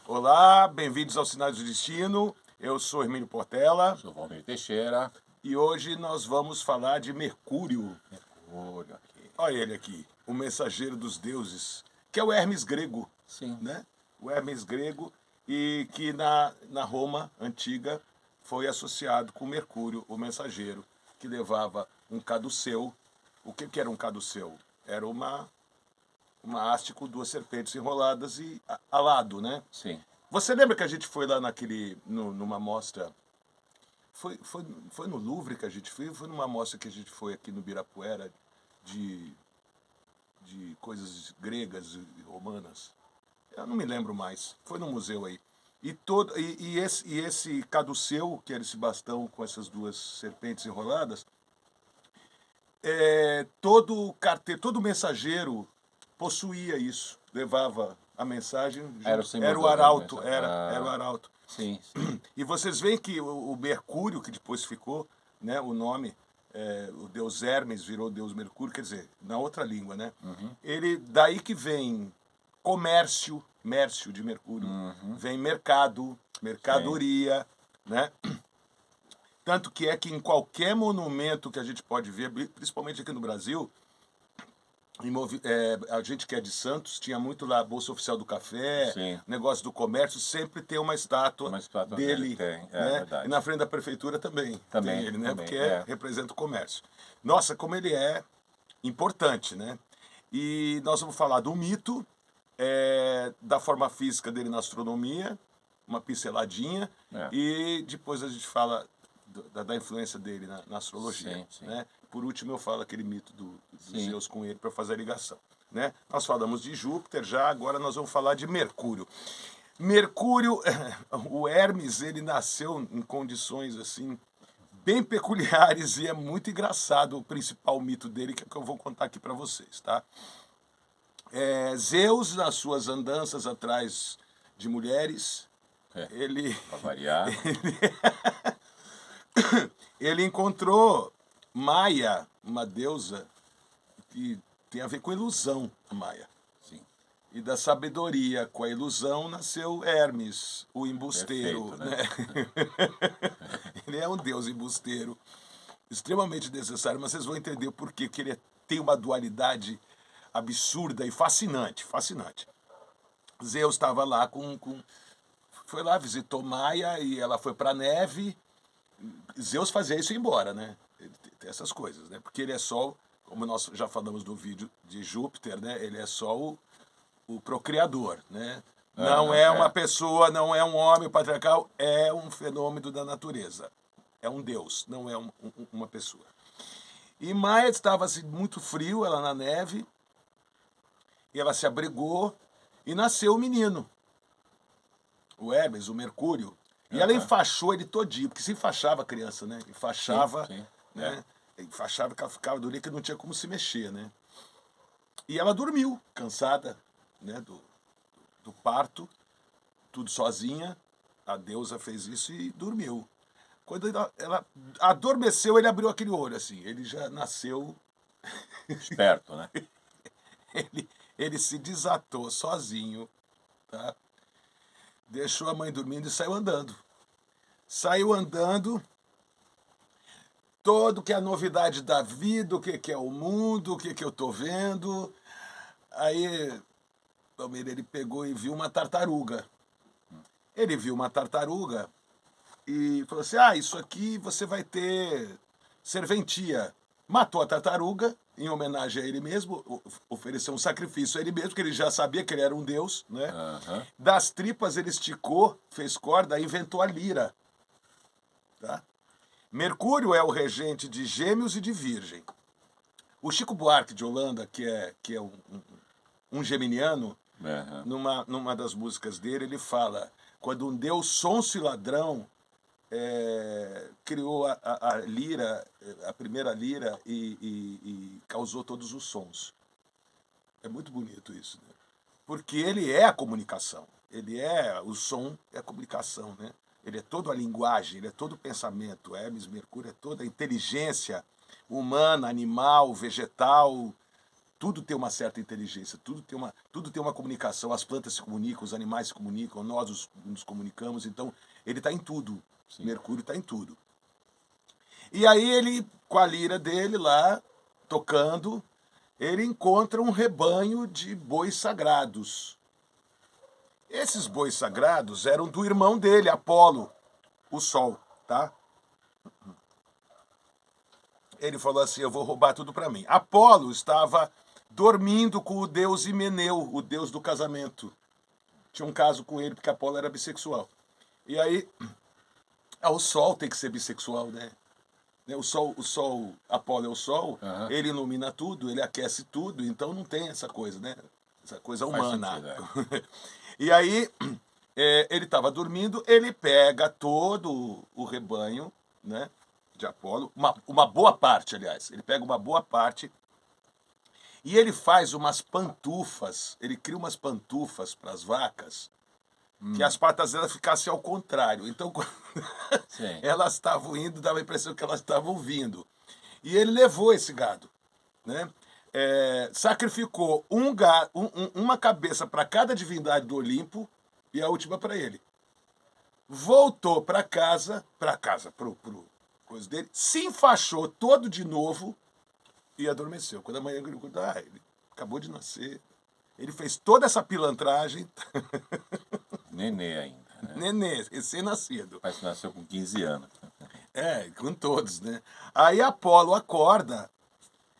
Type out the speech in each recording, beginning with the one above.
Olá, bem-vindos ao Sinais do Destino. Eu sou Hermínio Portela Sou Valmir Teixeira. e hoje nós vamos falar de Mercúrio. Mercúrio aqui. Olha ele aqui, o mensageiro dos deuses, que é o Hermes grego, Sim. né? O Hermes grego e que na Roma antiga foi associado com Mercúrio, o mensageiro, que levava um caduceu. O que era um caduceu? Era uma haste com duas serpentes enroladas e alado, né? Sim. Você lembra que a gente foi lá numa mostra? Foi no Louvre que a gente foi numa mostra que a gente foi aqui no Ibirapuera de, de coisas gregas e romanas. Eu não me lembro mais. Foi no museu aí. E esse caduceu, que era esse bastão com essas duas serpentes enroladas, todo mensageiro possuía isso, levava a mensagem junto. Era o símbolo Era o da arauto, mensagem. era o arauto. Sim, sim. E vocês veem que o Mercúrio, que depois ficou, né, o nome, o deus Hermes virou deus Mercúrio, quer dizer, na outra língua, né? Ele, daí que vem comércio, mércio de Mercúrio, vem mercado, mercadoria, né? Tanto que é que em qualquer monumento que a gente pode ver, principalmente aqui no Brasil, a gente que é de Santos, tinha muito lá a Bolsa Oficial do Café, Sim. negócio do comércio, sempre tem uma estátua, Uma estátua dele, dele tem, né? verdade. E na frente da prefeitura também, Também, tem ele, né? também, Porque é. representa o comércio. Nossa, como ele é importante, né? E nós vamos falar do mito, da forma física dele na astronomia, uma pinceladinha, É. e depois a gente fala da influência dele na astrologia. Sim, sim. Né? Por último, eu falo aquele mito dos Sim. Zeus com ele para fazer a ligação. Né? Nós falamos de Júpiter já, agora nós vamos falar de Mercúrio. Mercúrio, o Hermes, ele nasceu em condições assim bem peculiares e é muito engraçado o principal mito dele que é o que eu vou contar aqui para vocês, tá? Zeus, nas suas andanças atrás de mulheres, É. ele Pra variar. ele encontrou Maia, uma deusa que tem a ver com ilusão, a Maia. Sim. E da sabedoria com a ilusão nasceu Hermes, o embusteiro. Perfeito, né? Ele é um deus embusteiro, extremamente necessário, mas vocês vão entender o porquê que ele tem uma dualidade absurda e fascinante, fascinante. Zeus estava lá foi lá, visitou Maia e ela foi para a neve. Zeus fazia isso e ir embora, né? Ele tem essas coisas, né? Porque ele é só, como nós já falamos no vídeo de Júpiter, né? Ele é só o procriador, né? Não é uma pessoa, não é um homem patriarcal, é um fenômeno da natureza. É um deus, não é uma pessoa. E Maia estava assim, muito frio, ela na neve, e ela se abrigou e nasceu o menino. O Hermes, o Mercúrio. E ela enfaixou ele todinho, porque se enfaixava a criança, né? Enfaixava, Sim, sim. né? Enfaixava que ela ficava doente, que não tinha como se mexer, né? E ela dormiu, cansada, né? Do parto, tudo sozinha. A deusa fez isso e dormiu. Quando ela adormeceu, ele abriu aquele olho, assim. Ele já nasceu, Esperto, né? ele se desatou sozinho, tá? Deixou a mãe dormindo e saiu andando. Saiu andando, todo que é a novidade da vida, o que é o mundo, o que eu tô vendo. Aí, Palmeira, ele pegou e viu uma tartaruga. Ele viu uma tartaruga e falou assim, isso aqui você vai ter serventia. Matou a tartaruga, em homenagem a ele mesmo, ofereceu um sacrifício a ele mesmo, porque ele já sabia que ele era um deus, né? Das tripas ele esticou, fez corda, inventou a lira. Tá? Mercúrio é o regente de Gêmeos e de Virgem. O Chico Buarque de Holanda, que é um geminiano, numa das músicas dele, ele fala: quando um deus sonso e ladrão criou a lira, a primeira lira, e causou todos os sons. É muito bonito isso, né? Porque ele é a comunicação. O som é a comunicação, né? Ele é toda a linguagem, ele é todo o pensamento. Hermes, Mercúrio é toda a inteligência humana, animal, vegetal, Tudo tem uma certa inteligência, tudo tem uma comunicação. As plantas se comunicam, os animais se comunicam, nós nos comunicamos. Então, ele está em tudo. Sim. Mercúrio está em tudo. E aí ele, com a lira dele lá, tocando, ele encontra um rebanho de bois sagrados. Esses bois sagrados eram do irmão dele, Apolo, o Sol, tá? Ele falou assim, eu vou roubar tudo para mim. Apolo estava dormindo com o deus Himeneu, o deus do casamento. Tinha um caso com ele, porque Apolo era bissexual. E aí, o Sol tem que ser bissexual, né? O Sol, Apolo é o Sol, ele ilumina tudo, ele aquece tudo, então não tem essa coisa, né? Essa coisa humana. Faz sentido, E aí, ele estava dormindo, ele pega todo o rebanho, né, de Apolo, uma boa parte, aliás, ele pega uma boa parte e ele faz umas pantufas, ele cria umas pantufas para as vacas, que as patas delas ficassem ao contrário. Então, quando Sim. elas estavam indo, dava a impressão que elas estavam vindo. E ele levou esse gado, né? Sacrificou uma cabeça para cada divindade do Olimpo e a última para ele. Voltou para casa, pro coisa dele, se enfaixou todo de novo e adormeceu. Quando a mãe acordou, ele acabou de nascer. Ele fez toda essa pilantragem. Nenê ainda, né? Nenê, recém-nascido. Parece que nasceu com 15 anos. Com todos, né? Aí Apolo acorda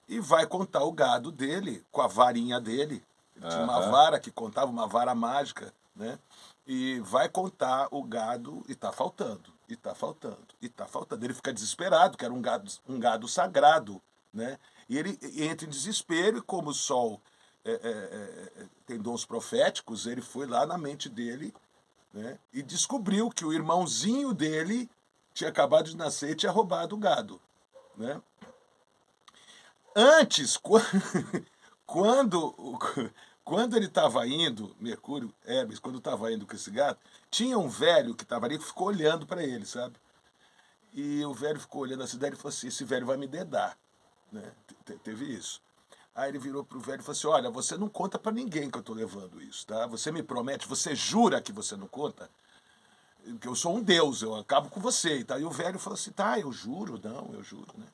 e vai contar o gado dele com a varinha dele. Ele tinha uma vara que contava, uma vara mágica, né? E vai contar o gado e tá faltando, e tá faltando, e tá faltando. Ele fica desesperado, que era um gado sagrado, né? E ele entra em desespero e como o Sol tem dons proféticos, ele foi lá na mente dele, né? E descobriu que o irmãozinho dele tinha acabado de nascer e tinha roubado o gado, né? Antes, quando ele estava indo, Mercúrio, Hermes, quando estava indo com esse gato, tinha um velho que estava ali que ficou olhando para ele, sabe? E o velho ficou olhando assim, daí ele falou assim, esse velho vai me dedar, né? Teve isso. Aí ele virou pro velho e falou assim, olha, você não conta para ninguém que eu estou levando isso, tá? Você me promete, você jura que você não conta? Que eu sou um deus, eu acabo com você. Tá? E o velho falou assim, tá, eu juro, né?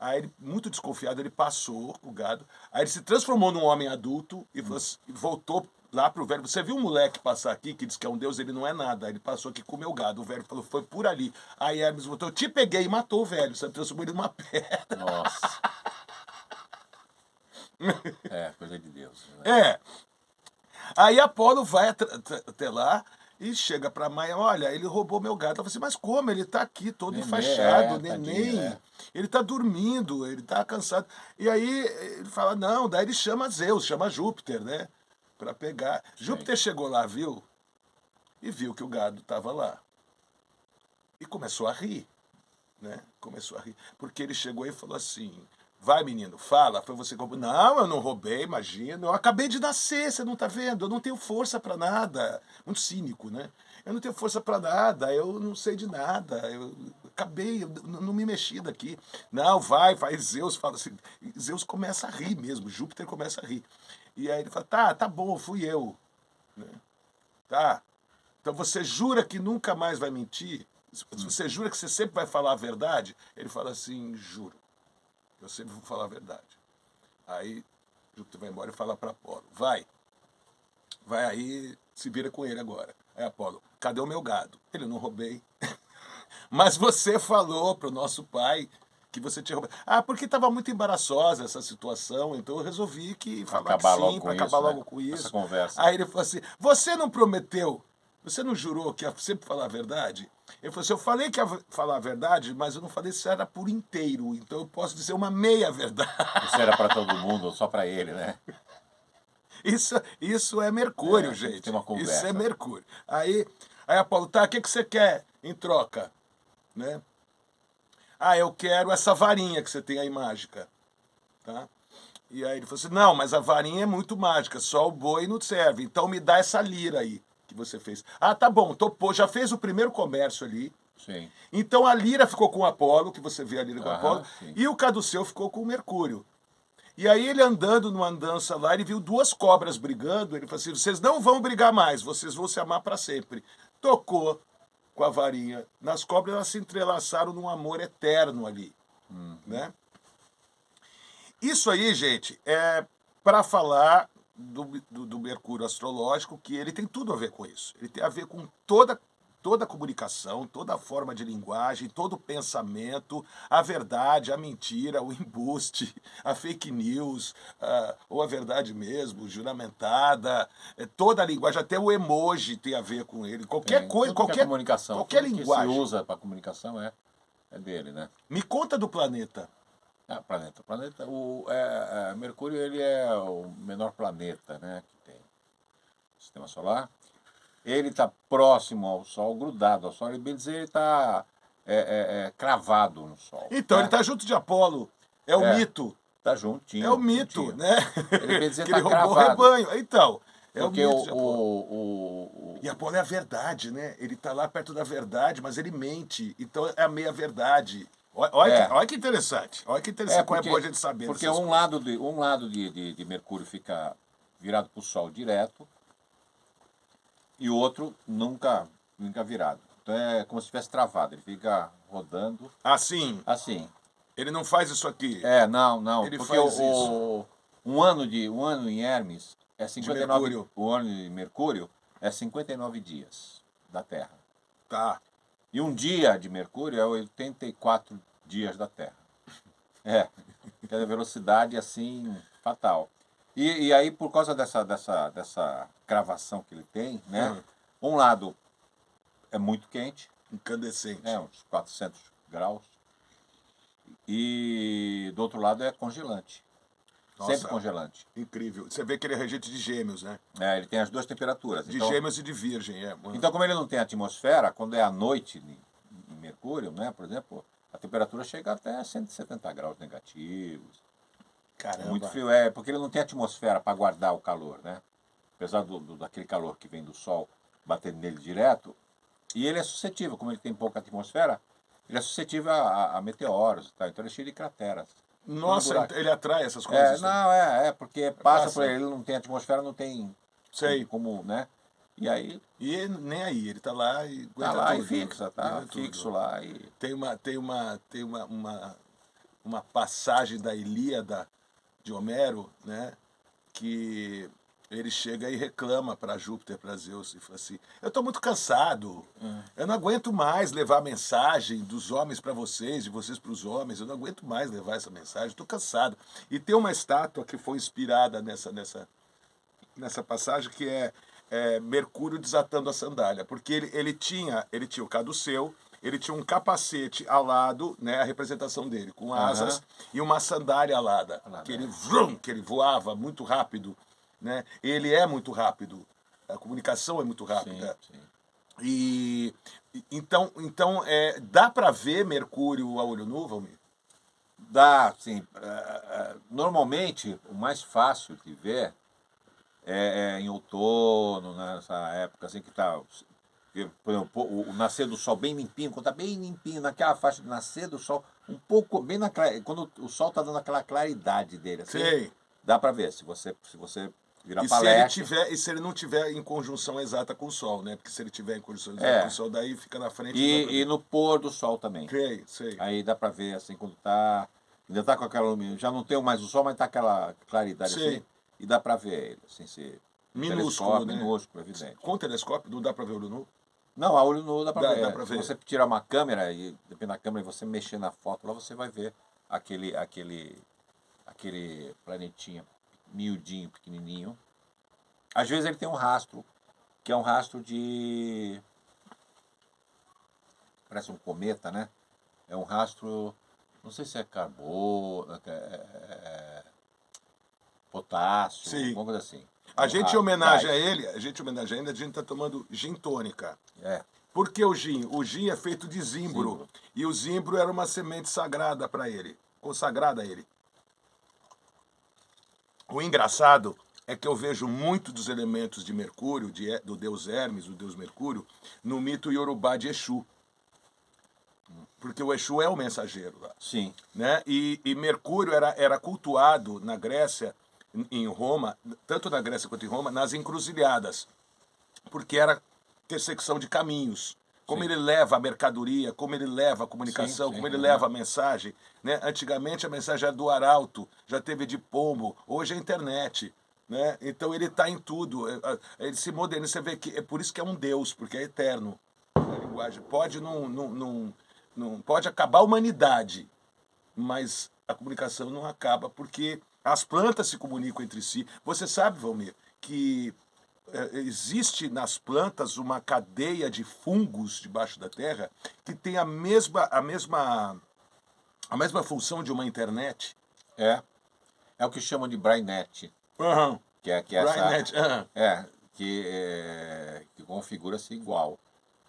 Aí ele, muito desconfiado, ele passou o gado. Aí ele se transformou num homem adulto e voltou lá pro velho. Você viu um moleque passar aqui que diz que é um deus, ele não é nada. Aí ele passou aqui com o meu gado. O velho falou, foi por ali. Aí Hermes voltou, eu te peguei e matou o velho. Você transformou ele numa pedra. Nossa. Coisa de Deus. Né? Aí Apolo vai até lá e chega pra mãe, olha, ele roubou meu gato. Ela fala assim, mas como? Ele tá aqui todo enfaixado, neném. Tadinho, Ele tá dormindo, ele tá cansado. E aí ele fala, não, daí ele chama Zeus, chama Júpiter, né? Pra pegar. Sim. Júpiter chegou lá, viu? E viu que o gado tava lá. E começou a rir, né? Começou a rir. Porque ele chegou e falou assim, vai menino, fala, foi você que roubou. Não, eu não roubei, imagina. Eu acabei de nascer, você não tá vendo? Eu não tenho força pra nada. Muito cínico, né? Eu não tenho força pra nada, eu não sei de nada. Eu acabei, eu não me mexi daqui. Não, vai Zeus fala assim. Zeus começa a rir mesmo, Júpiter começa a rir. E aí ele fala, tá bom, fui eu. Né? Tá. Então você jura que nunca mais vai mentir? Você jura que você sempre vai falar a verdade? Ele fala assim, juro. Eu sempre vou falar a verdade. Aí Júpiter vai embora e fala para Apolo, vai aí, se vira com ele agora. Aí Apolo, cadê o meu gado? Ele, não roubei. Mas você falou pro nosso pai que você tinha roubado. Ah, porque estava muito embaraçosa essa situação, então eu resolvi que falar acabar que sim, para acabar logo com isso. Essa conversa. Aí ele falou assim, você não prometeu, você não jurou que ia sempre falar a verdade? Ele falou assim, eu falei que ia falar a verdade, mas eu não falei se era por inteiro, então eu posso dizer uma meia verdade. Isso era para todo mundo, só para ele, né? Isso é Mercúrio, gente. Tem uma conversa. Isso é Mercúrio. Aí Apolo, tá, o que você quer em troca? Né? Ah, eu quero essa varinha que você tem aí mágica. Tá? E aí ele falou assim, não, mas a varinha é muito mágica, só o boi não serve, então me dá essa lira aí que você fez. Ah, tá bom, topou, já fez o primeiro comércio ali. Sim. Então a lira ficou com o Apolo, que você vê a lira com o Apolo, sim. e o caduceu ficou com o Mercúrio. E aí ele andando numa andança lá, ele viu duas cobras brigando, ele falou assim, vocês não vão brigar mais, vocês vão se amar para sempre. Tocou com a varinha nas cobras, elas se entrelaçaram num amor eterno ali, né? Isso aí, gente, é para falar do Mercúrio astrológico, que ele tem tudo a ver com isso. Ele tem a ver com toda a comunicação, toda a forma de linguagem, todo o pensamento, a verdade, a mentira, o embuste, a fake news, ou a verdade mesmo, juramentada, toda a linguagem, até o emoji tem a ver com ele. Qualquer coisa, qualquer comunicação, qualquer tudo linguagem. que se usa para comunicação é dele, né? Me conta do planeta. Planeta. Mercúrio ele é o menor planeta, né, que tem no Sistema Solar. Ele está próximo ao Sol, grudado ao Sol. Ele, bem dizer, ele está cravado no Sol. Então, ele está junto de Apolo. É o mito. Está juntinho. É o mito, juntinho. né? Ele, bem dizer, que ele tá roubou cravado. o rebanho. Então, é porque o mito de Apolo. E Apolo é a verdade, né? Ele está lá perto da verdade, mas ele mente. Então, é a meia-verdade. Olha que interessante. Olha que interessante como é bom a gente saber. Porque um lado de Mercúrio fica virado para o Sol direto e o outro nunca virado. Então é como se estivesse travado. Ele fica rodando. Assim? Assim. Ele não faz isso aqui? Não. Ele porque faz isso. Um ano em Hermes é 59. De o ano de Mercúrio é 59 dias da Terra. Tá. E um dia de Mercúrio é 84 dias da Terra. Que é a velocidade assim fatal. E aí, por causa dessa cravação que ele tem, né? Um lado é muito quente. Incandescente. Uns 400 graus. E do outro lado é congelante. Nossa, sempre congelante. Incrível. Você vê que ele é regente de Gêmeos, né? Ele tem as duas temperaturas. De Gêmeos e de Virgem, Então, como ele não tem atmosfera, quando é à noite em Mercúrio, né, por exemplo, a temperatura chega até 170 graus negativos. Caramba. Muito frio, porque ele não tem atmosfera para guardar o calor, né? Apesar daquele calor que vem do Sol batendo nele direto. E ele é suscetível, como ele tem pouca atmosfera, ele é suscetível a meteoros, tá? Então ele é cheio de crateras. Nossa, ele atrai essas coisas? Porque passa por ele não tem atmosfera, não tem como, né? E aí... E nem aí, ele tá lá e aguenta tá lá tudo. E fixa, tá fixo lá. E... Tem uma passagem da Ilíada de Homero, né? Que ele chega e reclama para Júpiter, para Zeus, e fala assim, eu estou muito cansado, eu não aguento mais levar a mensagem dos homens para vocês, de vocês para os homens, eu não aguento mais levar essa mensagem, estou cansado. E tem uma estátua que foi inspirada nessa passagem, que é Mercúrio desatando a sandália, porque ele tinha o caduceu, ele tinha um capacete alado, né, a representação dele, com asas, e uma sandália alada, que ele voava muito rápido, né? Ele é muito rápido, a comunicação é muito rápida. Sim. E então dá para ver Mercúrio a olho nu, Valmir? Dá, sim. Normalmente, o mais fácil de ver é em outono, nessa época assim que está... Por exemplo, o nascer do sol bem limpinho, quando está bem limpinho, naquela faixa de nascer do sol, um pouco, bem quando o sol está dando aquela claridade dele, assim, Sei. Dá para ver, se você virar e palestra... se ele não tiver em conjunção exata com o sol, né? Porque se ele tiver em conjunção exata com o sol, daí fica na frente. E no pôr do sol também. Sei. Aí dá para ver, assim, quando está... Ainda está com aquela luminosidade, já não tem mais o sol, mas está aquela claridade assim, e dá para ver ele, assim, minúsculo, né? Minúsculo, evidente. Com telescópio não dá para ver olho nu? Não, a olho nu dá para ver. Dá pra ver. Se você tirar uma câmera, e depende da câmera, e você mexer na foto, lá você vai ver aquele planetinha miudinho, pequenininho. Às vezes ele tem um rastro, que é um rastro de... Parece um cometa, né? É um rastro, não sei se é carbono, potássio, alguma coisa assim. A gente, em homenagem a ele, a gente está tomando gin tônica. Por que o gin? O gin é feito de zimbro. E o zimbro era uma semente sagrada para ele, consagrada a ele. O engraçado é que eu vejo muito dos elementos de Mercúrio, do deus Hermes, do deus Mercúrio, no mito Yorubá de Exu. Porque o Exu é o mensageiro lá. Sim. Né? E Mercúrio era cultuado na Grécia, em Roma, tanto na Grécia quanto em Roma, nas encruzilhadas, porque era intersecção de caminhos. Como Sim. ele leva a mercadoria, como ele leva a comunicação, Sim, como ele aham. leva a mensagem. Né? Antigamente a mensagem era do arauto, já teve de pombo, hoje é internet. Né? Então ele está em tudo. Ele se moderniza, você vê que é por isso que é um Deus, porque é eterno. A linguagem pode não pode acabar a humanidade, mas a comunicação não acaba porque as plantas se comunicam entre si. Você sabe, Valmir, que existe nas plantas uma cadeia de fungos debaixo da terra que tem a mesma função de uma internet? É. É o que chamam de Brainet, Aham. que é essa. Brainet, aham. Que configura-se igual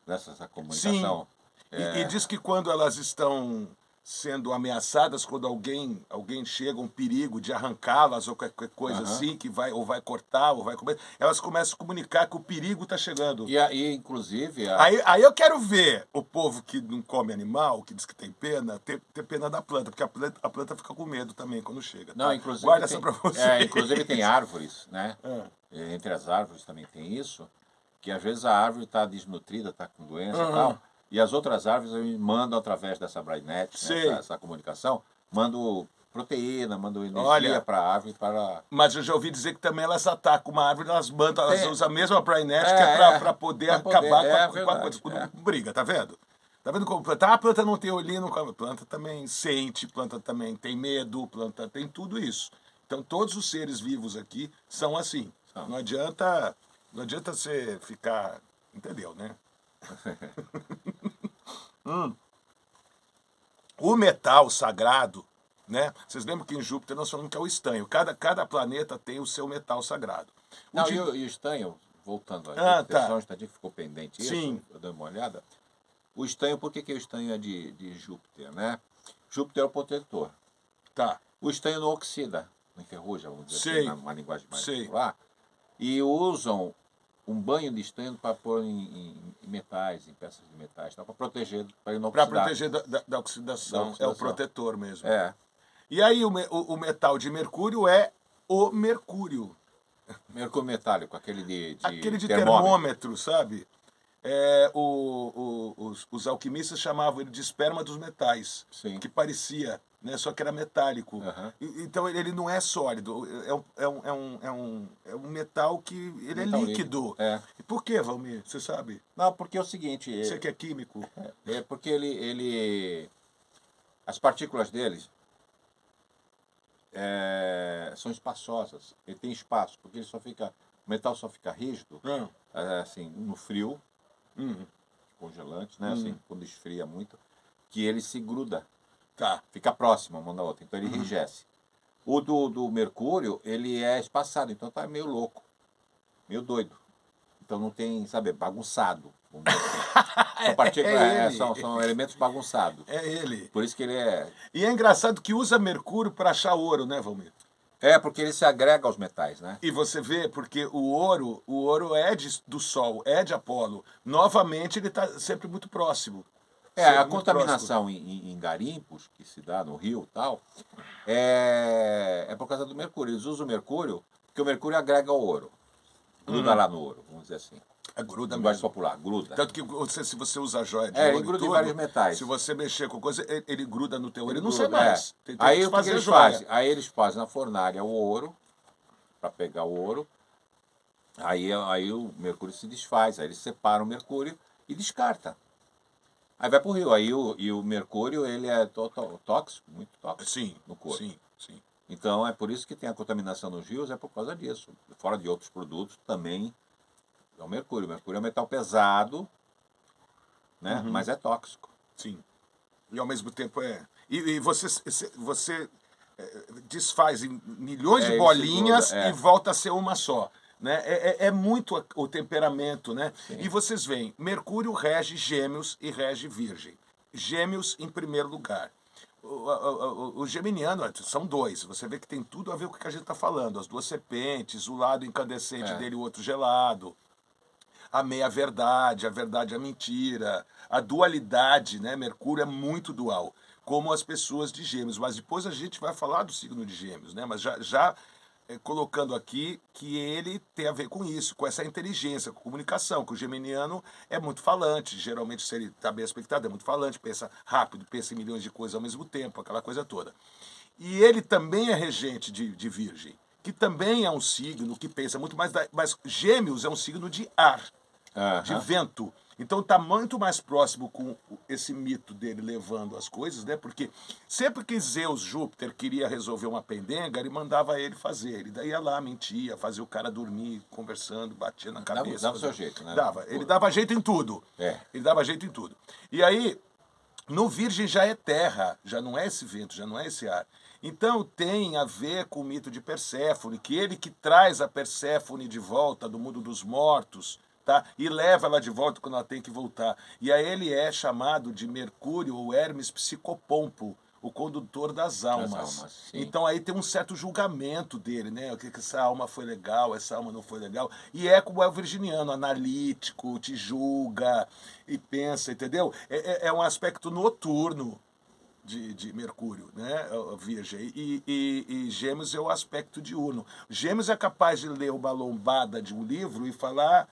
nessa Sim. comunicação. E diz que quando elas estão sendo ameaçadas, quando alguém chega um perigo de arrancá-las ou qualquer coisa Aham. assim, que vai cortar ou vai comer, elas começam a comunicar que o perigo está chegando. E aí, inclusive, Aí eu quero ver o povo que não come animal, que diz que tem pena, ter pena da planta, porque a planta fica com medo também quando chega. não, Tá? inclusive Guarda tem, essa pra você. inclusive tem árvores, né? Ah, Entre as árvores também tem isso, que às vezes a árvore está desnutrida, está com doença e Aham. tal, e as outras árvores mandam através dessa Brainet, né, Sei. essa comunicação, mandam proteína, mandam energia Olha. para a árvore para... Mas eu já ouvi dizer que também elas atacam uma árvore, elas mandam, elas Tem. usam a mesma Brainet que É, é pra poder pra poder, acabar é com a verdade, coisa. é. Briga, tá vendo? Tá vendo como a planta não tem olhinho, não come. A planta também sente, planta também tem medo, planta tem tudo isso. Então todos os seres vivos aqui são assim. São. Não adianta você ficar, entendeu, né? O metal sagrado, né? Vocês lembram que em Júpiter nós falamos que é o estanho. Cada planeta tem o seu metal sagrado. Não, de- e o estanho, voltando à Ah, Júpiter, tá. só um instantinho que ficou pendente isso, Sim. eu dei uma olhada. O estanho, por que o estanho é de Júpiter, né? Júpiter é o protetor. Tá. O estanho não oxida, não enferruja, vamos dizer Sei. assim, numa linguagem mais Sei. popular. E usam um banho de estanho para pôr em metais, em peças de metais, para proteger, para ele não Para oxidar. proteger da oxidação. Da oxidação. É o protetor mesmo. É, E aí o metal de mercúrio é o mercúrio. mercúrio metálico, aquele de Aquele de termômetro. termômetro, sabe? Os alquimistas chamavam ele de esperma dos metais. Sim. Que parecia, né? Só que era metálico. Aham. Então ele não é sólido. É um metal que ele é Metal líquido. É. E por que, Valmir? Você sabe? Não, porque é o seguinte, Você que é químico. é porque as partículas deles são espaçosas. Ele tem espaço, porque o metal só fica rígido, assim, no frio, Hum, congelante, né? Assim, quando esfria muito, que ele se gruda, tá. fica próximo uma da outra, então ele enrijece. O do mercúrio, ele é espaçado, então tá meio louco, meio doido. Então não tem, sabe, bagunçado, vamos dizer assim. São partículas, ele. são elementos bagunçados. É ele. Por isso que ele é... E é engraçado que usa mercúrio para achar ouro, né, Valmir? É, porque ele se agrega aos metais, né? E você vê, porque o ouro é do Sol, é de Apolo. Novamente, ele está sempre muito próximo. Sempre A muito contaminação em garimpos, que se dá no rio e tal, é por causa do mercúrio. Eles usam o mercúrio, porque o mercúrio agrega ao ouro. Gruda lá no ouro, vamos dizer assim. É gruda Linguagem mesmo. popular, gruda. Tanto que se você usa joia de Ele ouro e gruda em tudo, vários metais. se você mexer com coisa, ele gruda no teu ouro. Ele não Gruda, sai mais. Tem Aí que o que fazer eles joia. fazem? Aí eles fazem na fornalha o ouro, para pegar o ouro. Aí o mercúrio se desfaz, aí eles separam o mercúrio e descarta. Aí vai para o rio. E o mercúrio, ele é tóxico, muito tóxico Sim, no corpo. sim. Então é por isso que tem a contaminação nos rios, é por causa disso. Fora de outros produtos também é o mercúrio. O mercúrio é um metal pesado, né? Mas é tóxico. Sim. E ao mesmo tempo E você desfaz em milhões de Ele bolinhas se gruda, e volta a ser uma só. Né? É muito o temperamento, né? Sim. E vocês veem, Mercúrio rege Gêmeos e rege Virgem. Gêmeos em primeiro lugar. O geminiano são dois. Você vê que tem tudo a ver com o que a gente está falando. As duas serpentes, o lado incandescente dele e o outro gelado. a meia-verdade, a verdade e a mentira, a dualidade, né? Mercúrio é muito dual, como as pessoas de Gêmeos. Mas depois a gente vai falar do signo de Gêmeos, né? Mas já colocando aqui que ele tem a ver com isso, com essa inteligência, com comunicação, que o geminiano é muito falante, geralmente se ele está bem aspectado é muito falante, pensa rápido, pensa em milhões de coisas ao mesmo tempo, aquela coisa toda. E ele também é regente de Virgem, que também é um signo que pensa muito mais, mas Gêmeos é um signo de ar, de Aham. vento. Então está muito mais próximo com esse mito dele levando as coisas, né? Porque sempre que Zeus, Júpiter, queria resolver uma pendenga, ele mandava ele fazer. Ele daí ia lá, mentia, fazia o cara dormir, conversando, batia na cabeça. Dava o seu jeito, né? Dava. Ele dava jeito em tudo. É. Ele dava jeito em tudo. E aí, no Virgem já é terra, já não é esse vento, já não é esse ar. Então tem a ver com o mito de Perséfone, que ele que traz a Perséfone de volta do mundo dos mortos, tá? E leva ela de volta quando ela tem que voltar. E aí ele é chamado de Mercúrio ou Hermes Psicopompo, o condutor das almas. Sim. Então aí tem um certo julgamento dele, né? O que essa alma foi legal, essa alma não foi legal. E é como é o virginiano, analítico, te julga e pensa, entendeu? É um aspecto noturno de Mercúrio, né? Virgem. E Gêmeos é o aspecto diurno. Gêmeos é capaz de ler uma lombada de um livro e falar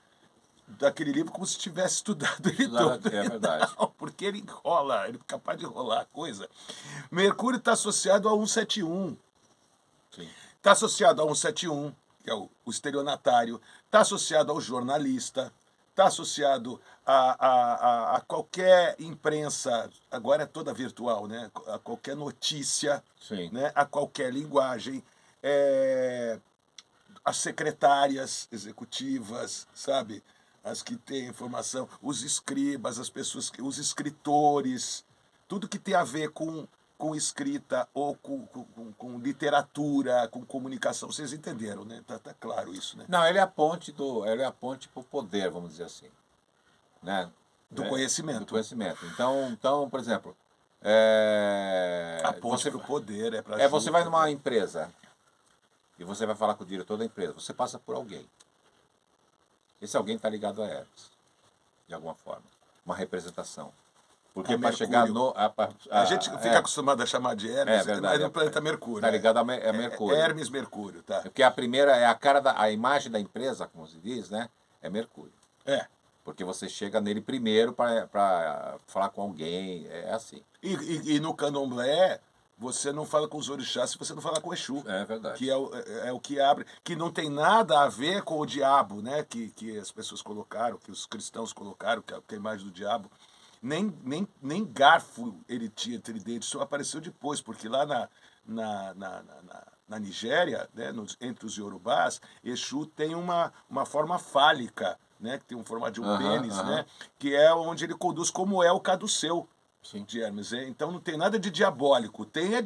daquele livro como se tivesse estudado ele todo. É verdade. Não, porque ele enrola, ele é capaz de enrolar a coisa. Mercúrio está associado a 171. Sim. Está associado a 171, que é o estelionatário. Está associado ao jornalista. Está associado a qualquer imprensa, agora é toda virtual, né? A qualquer notícia, Sim. né? A qualquer linguagem. As secretárias executivas, sabe? As que têm informação, os escribas, as pessoas, os escritores, tudo que tem a ver com escrita ou com literatura, com comunicação. Vocês entenderam, né? Tá claro isso, né? Não, ele é a ponte para o poder, vamos dizer assim, né? Do conhecimento. Do conhecimento. Então, por exemplo, A ponte para o poder é para você vai numa empresa e você vai falar com o diretor da empresa. Você passa por alguém. Esse alguém está ligado a Hermes, de alguma forma. Uma representação. Porque para chegar no... A gente fica acostumado a chamar de Hermes, mas é no planeta Mercúrio. Está ligado a Mercúrio. Hermes Mercúrio, tá. Porque a primeira é a cara a imagem da empresa, como se diz, né? É Mercúrio. É. Porque você chega nele primeiro para falar com alguém, é assim. E no candomblé, você não fala com os orixás se você não falar com o Exu. É verdade. Que é o que abre, que não tem nada a ver com o diabo, né? Que as pessoas colocaram, que os cristãos colocaram, que é a imagem do diabo. Nem garfo ele tinha tridente, isso apareceu depois, porque lá na Nigéria, né, entre os iorubás, Exu tem uma forma fálica, né, que tem um formato de um pênis, né, que é onde ele conduz, como é o caduceu de Hermes. Então não tem nada de diabólico, tem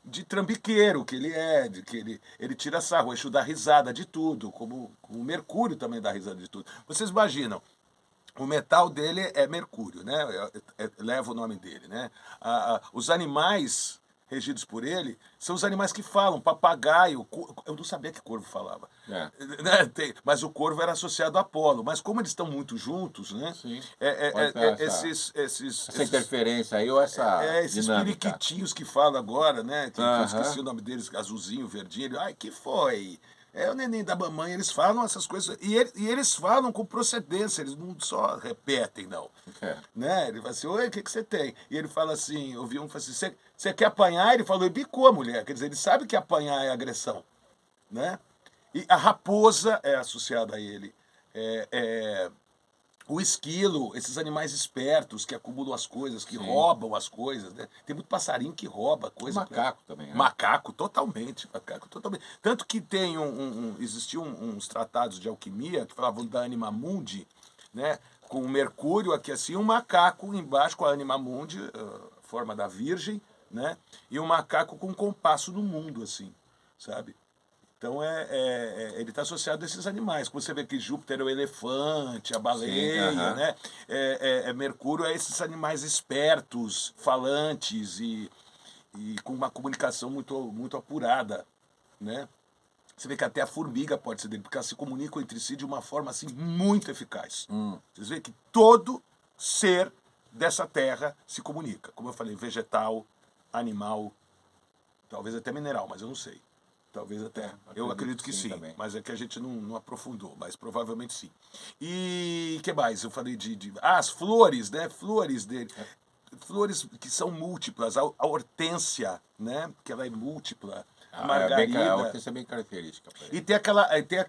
de trambiqueiro, que ele é, que ele tira sarro, o Exu dá risada de tudo, como o Mercúrio também dá risada de tudo. Vocês imaginam, o metal dele é mercúrio, né? Leva o nome dele, né? Os animais regidos por ele são os animais que falam, papagaio, eu não sabia que corvo falava. É. Né? Mas o corvo era associado a Apolo. Mas como eles estão muito juntos, né? Sim. Essa interferência aí ou essa esses dinâmica. periquitinhos que falam agora, né? Que eu esqueci o nome deles, azulzinho, verdinho. Ai, que foi? É o neném da mamãe, eles falam essas coisas. E eles falam com procedência, eles não só repetem, não. Né? Ele fala assim, oi, o que você tem? E ele fala assim, eu vi um, fala assim, você quer apanhar? Ele falou, e bicou a mulher. Quer dizer, ele sabe que apanhar é agressão. Né? E a raposa é associada a ele. O esquilo, esses animais espertos que acumulam as coisas, que roubam as coisas. Né? Tem muito passarinho que rouba coisa. Macaco também. Né? Macaco, totalmente. Tanto que tem existiam uns tratados de alquimia que falavam da Anima Mundi, né? Com o Mercúrio aqui assim, um macaco embaixo com a Anima Mundi, forma da Virgem, né? E um macaco com um compasso no mundo, assim, sabe? Então ele está associado a esses animais. Como você vê que Júpiter é o elefante, a baleia, né? Mercúrio é esses animais espertos, falantes e com uma comunicação muito, muito apurada, né? Você vê que até a formiga pode ser dele, porque elas se comunicam entre si de uma forma assim muito eficaz. Vocês veem que todo ser dessa terra se comunica. Como eu falei, vegetal, animal, talvez até mineral, mas eu não sei. Talvez até. Eu acredito que sim, também. mas é que a gente não aprofundou, mas provavelmente sim. E que mais? Eu falei as flores, né? Flores dele. Flores que são múltiplas. A hortênsia, né? Que ela é múltipla. A A margarida. hortência é bem característica para E ele. tem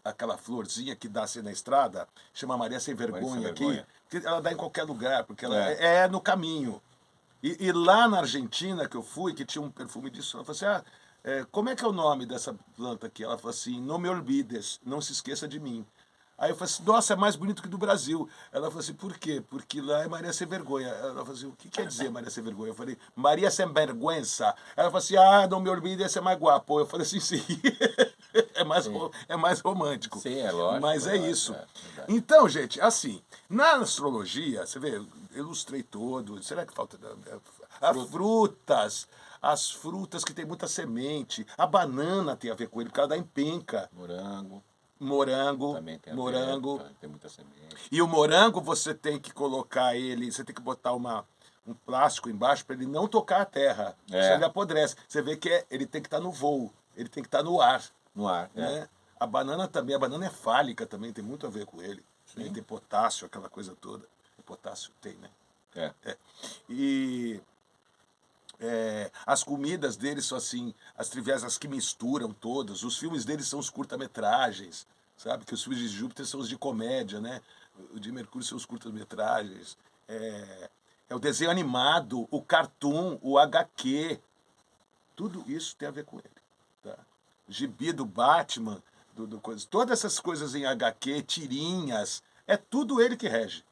aquela florzinha que dá assim na estrada, chama Maria Sem Vergonha aqui, Vergonha. que ela dá em qualquer lugar, porque ela É. é no caminho. E lá na Argentina que eu fui, que tinha um perfume disso, ela falou assim, como é que é o nome dessa planta aqui? Ela falou assim, não me olvides, não se esqueça de mim. Aí eu falei assim, nossa, é mais bonito que do Brasil. Ela falou assim, por quê? Porque lá é Maria Sem Vergonha. Ela falou assim, o que quer dizer Maria Sem Vergonha? Eu falei, Maria Sem Vergüenza. Ela falou assim, não me olvides, esse é mais guapo. Eu falei assim, sim. É mais romântico. Sim, é lógico. Mas é lógico, isso. verdade. Então, gente, assim, na astrologia, você vê, eu ilustrei todo. Será que falta? As frutas que tem muita semente. A banana tem a ver com ele, porque ela dá em penca. Morango. Também tem a Morango. ver, tem muita semente. E o morango você tem que colocar ele, você tem que botar um plástico embaixo para ele não tocar a terra. Senão ele apodrece. Você vê que ele tem que estar no voo, ele tem que estar no ar. No ar, Né? A banana também, a banana é fálica também, tem muito a ver com ele. Né? Tem potássio, aquela coisa toda. O potássio tem, né? E as comidas deles são assim, as triviais, as que misturam todas. Os filmes deles são os curta-metragens, sabe? Que os filmes de Júpiter são os de comédia, né? O de Mercúrio são os curta-metragens. É o desenho animado, o cartoon, o HQ. Tudo isso tem a ver com ele. Tá? Gibi do Batman, todas essas coisas em HQ, tirinhas, é tudo ele que rege.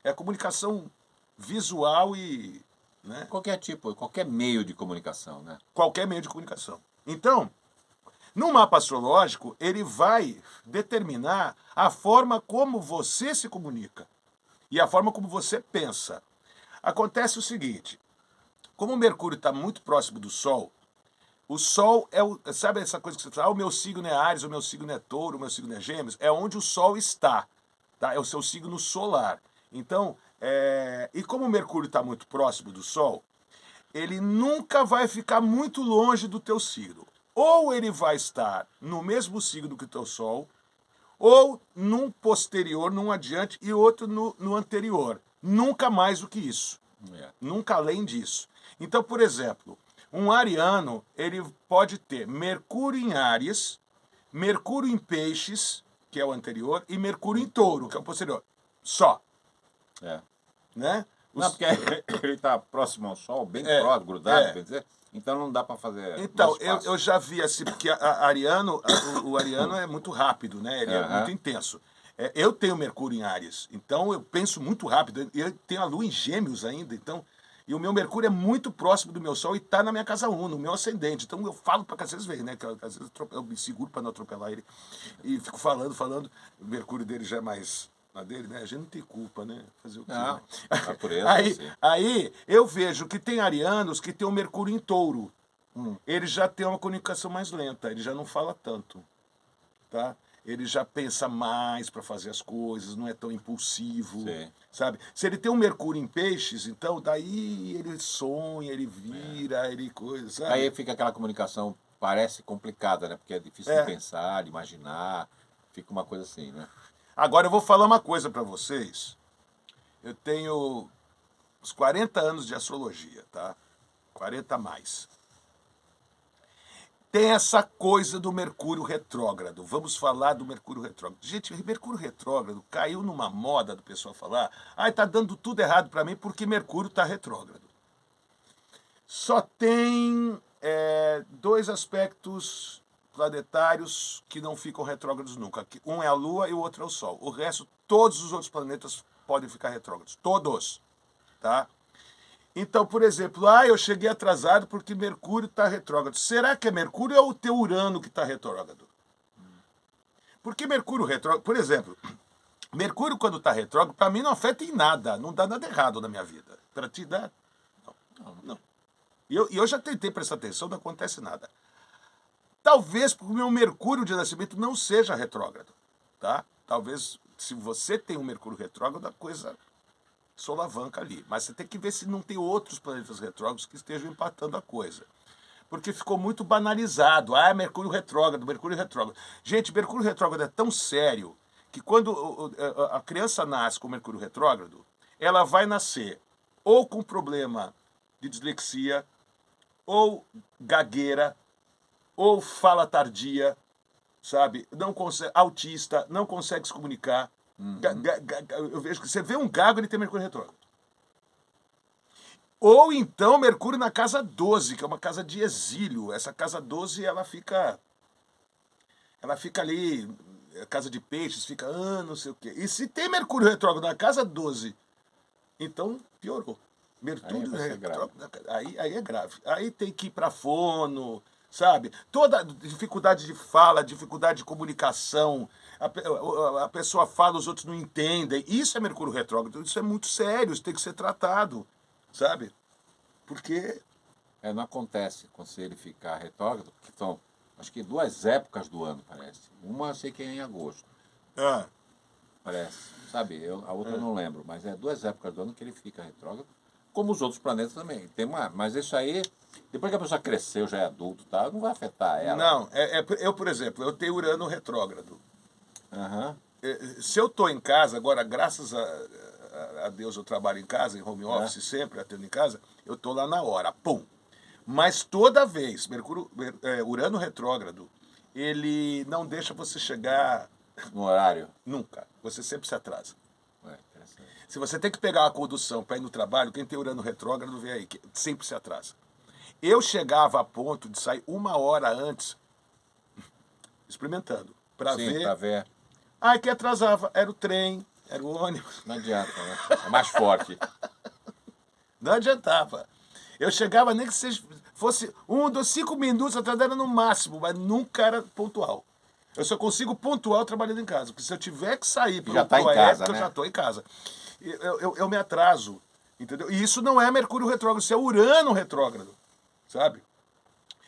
É a comunicação visual e... Né? Qualquer meio de comunicação, né? Qualquer meio de comunicação. Então, no mapa astrológico, ele vai determinar a forma como você se comunica e a forma como você pensa. Acontece o seguinte, como o Mercúrio está muito próximo do Sol, o Sol sabe essa coisa que você fala, o meu signo é Áries, o meu signo é Touro, o meu signo é Gêmeos, é onde o Sol está, tá? É o seu signo solar. Então, e como o Mercúrio está muito próximo do Sol, ele nunca vai ficar muito longe do teu signo. Ou ele vai estar no mesmo signo que o teu Sol, ou num posterior, num adiante, e outro no anterior. Nunca mais do que isso. Nunca além disso. Então, por exemplo, um ariano, ele pode ter Mercúrio em Áries, Mercúrio em Peixes, que é o anterior, e Mercúrio em Touro, que é o posterior. Só. Né? Não, porque ele está próximo ao Sol, bem próximo, grudado, quer dizer, então não dá para fazer. Então, eu já vi assim, porque o ariano é muito rápido, né? Ele é muito intenso. Eu tenho Mercúrio em Áries, então eu penso muito rápido. Eu tenho a Lua em Gêmeos ainda, então. E o meu Mercúrio é muito próximo do meu Sol e está na minha casa 1, no meu ascendente. Então eu falo para que vocês veem, né? Que às vezes eu me seguro para não atropelar ele. E fico falando. O Mercúrio dele já é mais na dele, né? A gente não tem culpa, né? Fazer o quê? Não, Né? natureza, aí eu vejo que tem arianos que tem o Mercúrio em Touro. Ele já tem uma comunicação mais lenta, ele já não fala tanto. Tá? Ele já pensa mais para fazer as coisas, não é tão impulsivo, sabe? Se ele tem um Mercúrio em Peixes, então daí ele sonha, ele vira, ele coisa, sabe? Aí fica aquela comunicação, parece complicada, né? Porque é difícil de pensar, de imaginar, fica uma coisa assim, né? Agora eu vou falar uma coisa para vocês. Eu tenho uns 40 anos de astrologia, tá? 40 a mais. Tem essa coisa do Mercúrio retrógrado. Vamos falar do Mercúrio retrógrado. Gente, o Mercúrio retrógrado caiu numa moda do pessoal falar, tá dando tudo errado para mim porque Mercúrio está retrógrado. Só tem 2 aspectos planetários que não ficam retrógrados nunca. Um é a Lua e o outro é o Sol. O resto, todos os outros planetas podem ficar retrógrados. Todos. Tá? Então, por exemplo, eu cheguei atrasado porque Mercúrio está retrógrado. Será que é Mercúrio ou o teu Urano que está retrógrado? Porque Mercúrio retrógrado, por exemplo, Mercúrio quando está retrógrado, para mim não afeta em nada, não dá nada errado na minha vida. Para ti dá? Não. E eu já tentei prestar atenção, não acontece nada. Talvez porque o meu Mercúrio de nascimento não seja retrógrado, tá? Talvez, se você tem um Mercúrio retrógrado, a coisa solavanca ali. Mas você tem que ver se não tem outros planetas retrógrados que estejam empatando a coisa. Porque ficou muito banalizado. Ah, Mercúrio retrógrado, Mercúrio retrógrado. Gente, Mercúrio retrógrado é tão sério que quando a criança nasce com Mercúrio retrógrado, ela vai nascer ou com problema de dislexia, ou gagueira, ou fala tardia, sabe? Não consegue, autista, não consegue se comunicar. Eu vejo que você vê um gago, ele tem Mercúrio retrógrado. Ou então Mercúrio na casa 12, que é uma casa de exílio. Essa casa 12, ela fica ali, casa de peixes, fica, não sei o quê. E se tem Mercúrio retrógrado na casa 12, então piorou. Mercúrio retrógrado, aí é grave. Aí tem que ir para fono, sabe? Toda dificuldade de fala, dificuldade de comunicação, a pessoa fala, os outros não entendem. Isso é Mercúrio retrógrado, isso é muito sério, isso tem que ser tratado, sabe? Porque... Não acontece quando ele ficar retrógrado, que são, acho que 2 épocas do ano, parece. Uma eu sei que é em agosto. Parece. Sabe, a outra eu não lembro, mas é 2 épocas do ano que ele fica retrógrado, como os outros planetas também. Mas isso aí, depois que a pessoa cresceu, já é adulto, tá, não vai afetar ela. Não, eu, por exemplo, eu tenho Urano retrógrado. Se eu estou em casa, agora, graças a Deus, eu trabalho em casa, em home office, sempre atendo em casa, eu estou lá na hora, pum. Mas toda vez, Urano retrógrado, ele não deixa você chegar... No horário? Nunca. Você sempre se atrasa. Interessante. Se você tem que pegar a condução para ir no trabalho, quem tem Urano retrógrado, vê aí, que sempre se atrasa. Eu chegava a ponto de sair 1 hora antes, experimentando, para ver... para ver. Que atrasava. Era o trem, era o ônibus. Não adianta, né? É mais forte. Não adiantava. Eu chegava, nem que fosse 1 dos 5 minutos atrasado no máximo, mas nunca era pontual. Eu só consigo pontual trabalhando em casa, porque se eu tiver que sair para já tá em casa, né? eu já estou em casa. Eu me atraso, entendeu? E isso não é Mercúrio retrógrado, isso é Urano retrógrado, sabe?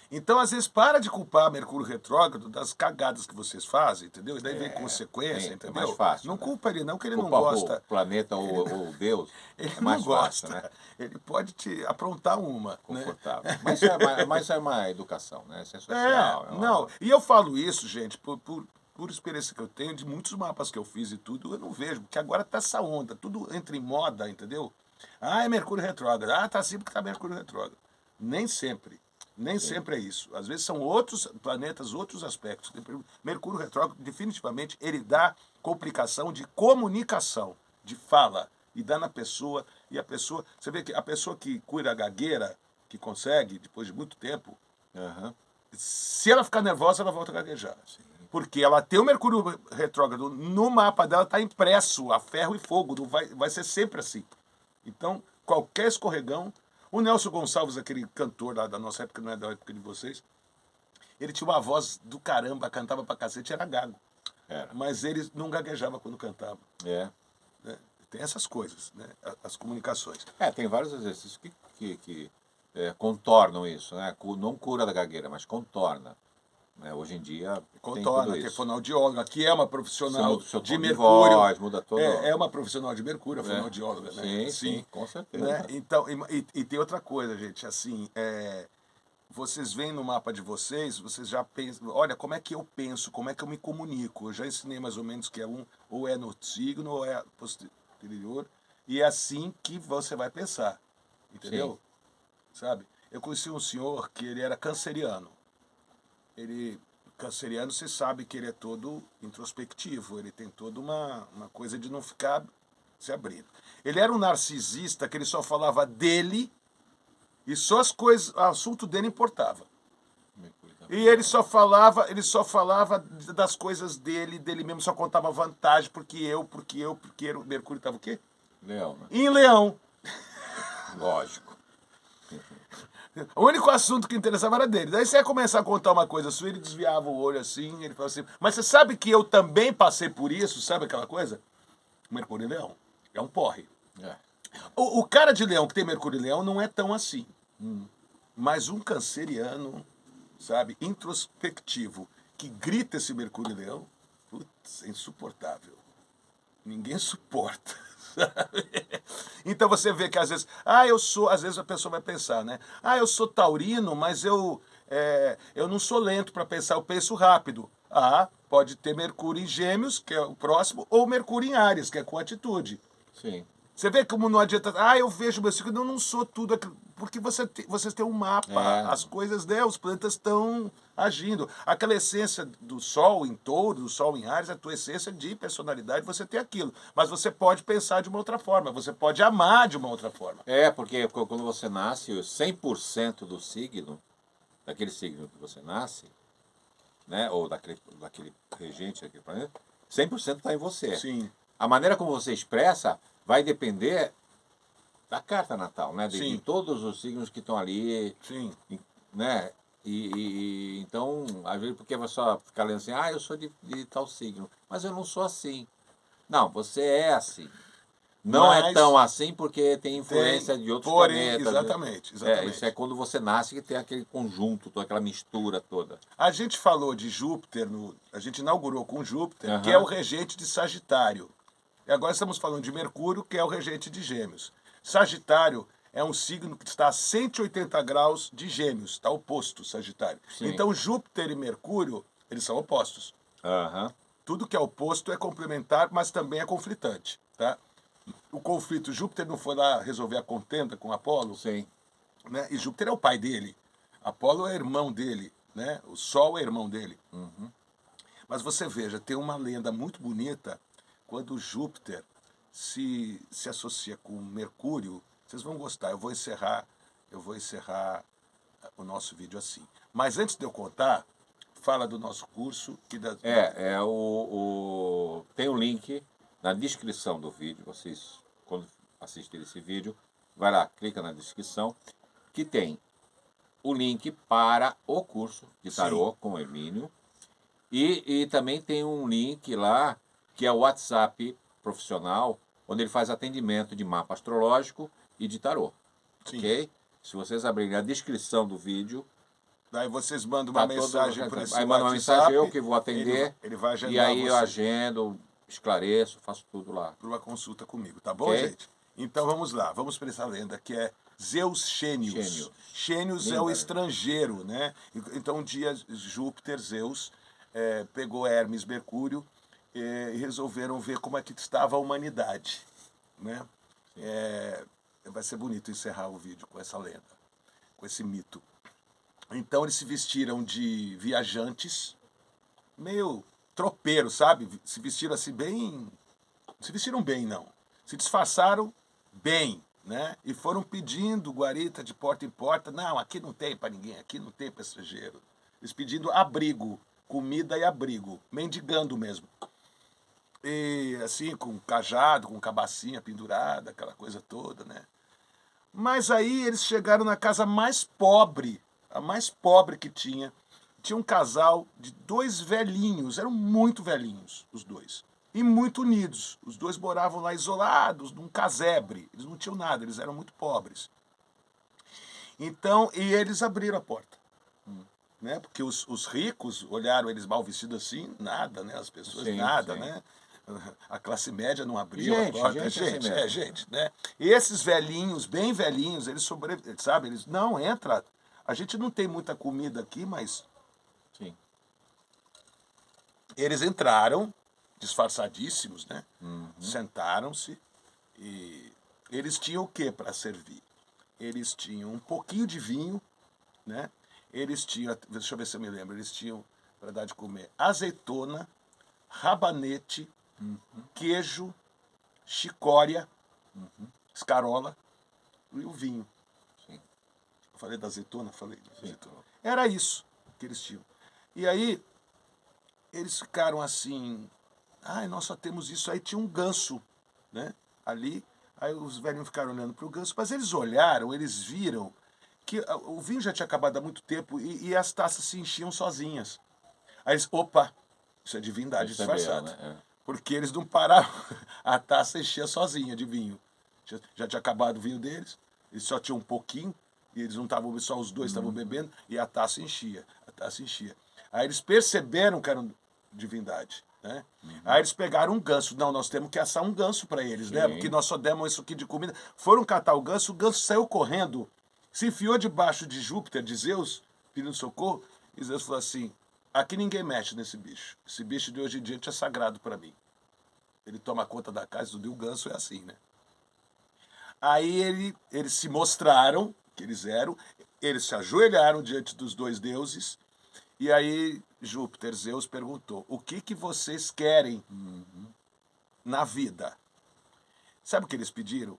Então, às vezes, para de culpar Mercúrio retrógrado das cagadas que vocês fazem, entendeu? E daí vem consequência, entendeu? É mais fácil. Não culpa ele, não, que ele culpa não gosta. O planeta ou Deus. Ele é mais não gosta, fácil, né? Ele pode te aprontar uma. Confortável. Né? Mas é uma educação, né? Isso é social. Não. E eu falo isso, gente, por experiência que eu tenho, de muitos mapas que eu fiz e tudo, eu não vejo, porque agora tá essa onda, tudo entra em moda, entendeu? É Mercúrio retrógrado. Tá assim porque tá Mercúrio retrógrado. Nem sempre. Nem sempre é isso. Às vezes são outros planetas, outros aspectos. Mercúrio retrógrado, definitivamente, ele dá complicação de comunicação, de fala, e dá na pessoa, e a pessoa... Você vê que a pessoa que cura a gagueira, que consegue, depois de muito tempo, se ela ficar nervosa, ela volta a gaguejar. Sim. Porque ela tem o Mercúrio retrógrado, no mapa dela está impresso a ferro e fogo, vai ser sempre assim. Então, qualquer escorregão... O Nelson Gonçalves, aquele cantor lá da nossa época, não é da época de vocês, ele tinha uma voz do caramba, cantava pra cacete, era gago. Mas ele não gaguejava quando cantava. Né? Tem essas coisas, né? As comunicações. Tem vários exercícios que contornam isso, né? Não cura da gagueira, mas contorna. Hoje em dia contorna, que é fonoaudióloga, que é uma profissional de Mercúrio. Voz, muda todo. É uma profissional de Mercúrio, a fonoaudióloga, né? Sim, com certeza. Né? Então, e tem outra coisa, gente, assim, vocês veem no mapa de vocês já pensam, olha, como é que eu penso, como é que eu me comunico. Eu já ensinei mais ou menos que ou é no signo, ou é posterior, e é assim que você vai pensar, entendeu? Sim. Sabe? Eu conheci um senhor que ele era canceriano. Canceriano, você sabe que ele é todo introspectivo, ele tem toda uma coisa de não ficar se abrindo. Ele era um narcisista que ele só falava dele e só o assunto dele importava. E ele só falava das coisas dele mesmo, só contava vantagem, porque o Mercúrio estava o quê? Leão, né? Em Leão. Lógico. O único assunto que interessava era dele. Daí você ia começar a contar uma coisa sua, ele desviava o olho assim, ele falava assim, mas você sabe que eu também passei por isso, sabe aquela coisa? Mercúrio e Leão. É um porre. O cara de Leão que tem Mercúrio e Leão não é tão assim. Mas um canceriano, sabe, introspectivo, que grita esse Mercúrio em Leão, putz, é insuportável. Ninguém suporta. Sabe? Então você vê que às vezes, às vezes a pessoa vai pensar, né? Eu sou taurino, mas eu não sou lento para pensar, eu penso rápido. Pode ter Mercúrio em Gêmeos, que é o próximo, ou Mercúrio em Áries, que é com atitude. Sim. Você vê como não adianta, eu vejo meu signo, não sou tudo aquilo, porque vocês têm um mapa, as coisas, né, os planetas estão agindo. Aquela essência do Sol em Touro, do Sol em Áries, a tua essência de personalidade, você tem aquilo. Mas você pode pensar de uma outra forma, você pode amar de uma outra forma. Porque quando você nasce, 100% do signo, daquele signo que você nasce, né, ou daquele regente, daquele planeta, 100% está em você. Sim. A maneira como você expressa vai depender da carta natal, né? De todos os signos que estão ali. Sim. Né? Então, às vezes, porque vai só ficar lendo assim, eu sou de tal signo, mas eu não sou assim. Não, você é assim. Não é tão assim porque tem influência de outros planetas. Exatamente. Isso é quando você nasce que tem aquele conjunto, toda aquela mistura toda. A gente falou de Júpiter, a gente inaugurou com Júpiter, que é o regente de Sagitário. E agora estamos falando de Mercúrio, que é o regente de Gêmeos. Sagitário é um signo que está a 180 graus de Gêmeos, está oposto, Sagitário. Sim. Então Júpiter e Mercúrio, eles são opostos. Tudo que é oposto é complementar, mas também é conflitante. Tá? O conflito, Júpiter não foi lá resolver a contenda com Apolo? Sim. Né? E Júpiter é o pai dele. Apolo é irmão dele. Né? O Sol é irmão dele. Mas você veja, tem uma lenda muito bonita quando Júpiter se associa com Mercúrio. Vocês vão gostar. Eu vou encerrar o nosso vídeo assim. Mas antes de eu contar, fala do nosso curso e da... Tem um link na descrição do vídeo. Vocês, quando assistirem esse vídeo, vai lá, clica na descrição, que tem o link para o curso de tarô com o Hermínio. E também tem um link lá, que é o WhatsApp profissional, onde ele faz atendimento de mapa astrológico e de tarô. Sim. Ok? Se vocês abrirem a descrição do vídeo... Daí vocês mandam uma mensagem para esse WhatsApp. Aí manda uma mensagem, eu que vou atender. Ele vai agendar e aí você. eu agendo, esclareço, faço tudo lá. Para uma consulta comigo, tá bom, gente? Então vamos lá, vamos para essa lenda que é Zeus Xênios. Xênios é o estrangeiro, né? Então um dia Júpiter, Zeus, pegou Hermes, Mercúrio e resolveram ver como é que estava a humanidade, né? Vai ser bonito encerrar o vídeo com essa lenda, com esse mito. Então eles se vestiram de viajantes, meio tropeiros, sabe? Se vestiram assim bem... Não se vestiram bem, não. Se disfarçaram bem, né? E foram pedindo guarita de porta em porta. Não, aqui não tem para ninguém, aqui não tem para estrangeiro. Eles pedindo abrigo, comida e abrigo, mendigando mesmo. E assim, com cajado, com cabacinha pendurada, aquela coisa toda, né? Mas aí eles chegaram na casa mais pobre, a mais pobre que tinha. Tinha um casal de 2 velhinhos, eram muito velhinhos, os dois. E muito unidos. Os dois moravam lá isolados, num casebre. Eles não tinham nada, eles eram muito pobres. Então, e eles abriram a porta. Né? Porque os ricos olharam eles mal vestidos assim, nada, né? As pessoas, nada, né? A classe média não abriu a porta. Gente, né? E esses velhinhos, bem velhinhos, eles sabe? Eles, não, entra. A gente não tem muita comida aqui, mas... Sim. Eles entraram, disfarçadíssimos, né? Sentaram-se e eles tinham o que para servir? Eles tinham um pouquinho de vinho, né? Eles tinham, deixa eu ver se eu me lembro, eles tinham, para dar de comer, azeitona, rabanete, queijo, chicória, escarola e o vinho. Sim. Eu falei da azeitona? Falei da azeitona. Era isso que eles tinham. E aí, eles ficaram assim, nós só temos isso. Aí tinha um ganso, né? Ali, aí os velhinhos ficaram olhando para o ganso, mas eles olharam, eles viram que o vinho já tinha acabado há muito tempo e as taças se enchiam sozinhas. Aí eles, opa, isso é divindade disfarçada. Né? Porque eles não paravam, a taça enchia sozinha de vinho. Já tinha acabado o vinho deles, eles só tinham um pouquinho, e eles não estavam, só os dois estavam bebendo, e a taça enchia. taça enchia. Aí eles perceberam que eram divindade, né? Aí eles pegaram um ganso. Não, nós temos que assar um ganso para eles, né? Porque nós só demos isso aqui de comida. Foram catar o ganso saiu correndo, se enfiou debaixo de Júpiter, de Zeus, pedindo socorro, e Zeus falou assim, aqui ninguém mexe nesse bicho. Esse bicho de hoje em diante é sagrado para mim. Ele toma conta da casa, tudo, e o ganso é assim, né? Aí eles se mostraram, que eles eram, eles se ajoelharam diante dos dois deuses, e aí Júpiter, Zeus, perguntou, o que vocês querem na vida? Sabe o que eles pediram?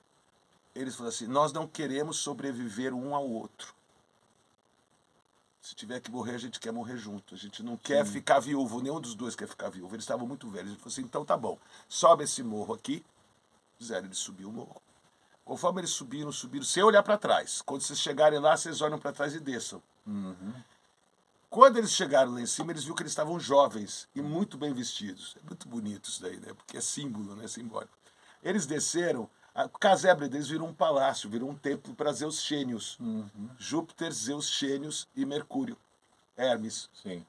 Eles falaram assim, nós não queremos sobreviver um ao outro. Se tiver que morrer, a gente quer morrer junto. A gente não quer ficar viúvo, nenhum dos dois quer ficar viúvo. Eles estavam muito velhos. Ele falou assim, então tá bom, sobe esse morro aqui. Fizeram ele subir o morro. Conforme eles subiram, sem olhar para trás. Quando vocês chegarem lá, vocês olham para trás e desçam. Quando eles chegaram lá em cima, eles viram que eles estavam jovens e muito bem vestidos. É muito bonito isso daí, né? Porque é símbolo, né? Simbólico. Eles desceram, a casebre deles virou um palácio, virou um templo para Zeus Xênios. Júpiter, Zeus Xênios e Mercúrio, Hermes. Sim.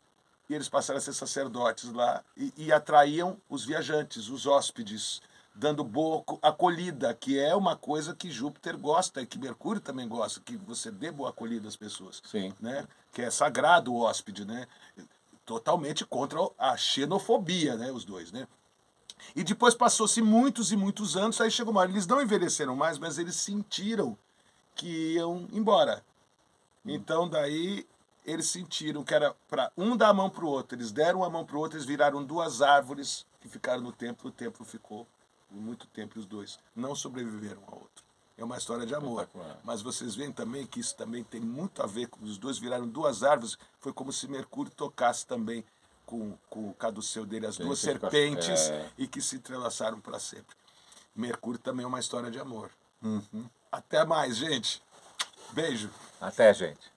E eles passaram a ser sacerdotes lá e atraíam os viajantes, os hóspedes, dando boa acolhida, que é uma coisa que Júpiter gosta e que Mercúrio também gosta, que você dê boa acolhida às pessoas. Sim. Né? Que é sagrado o hóspede, né? Totalmente contra a xenofobia, né? Os dois, né? E depois passou-se muitos e muitos anos, aí chegou uma hora, eles não envelheceram mais, mas eles sentiram que iam embora. Então daí eles sentiram que era para um dar a mão para o outro, eles deram a mão para o outro, eles viraram duas árvores que ficaram no templo, o templo ficou por muito tempo e os dois não sobreviveram ao outro. É uma história de amor. Mas vocês veem também que isso também tem muito a ver com os dois viraram duas árvores, foi como se Mercúrio tocasse também com o caduceu dele as duas serpentes e que se entrelaçaram para sempre. Mercúrio também é uma história de amor. Até mais, gente. Beijo. Até, gente.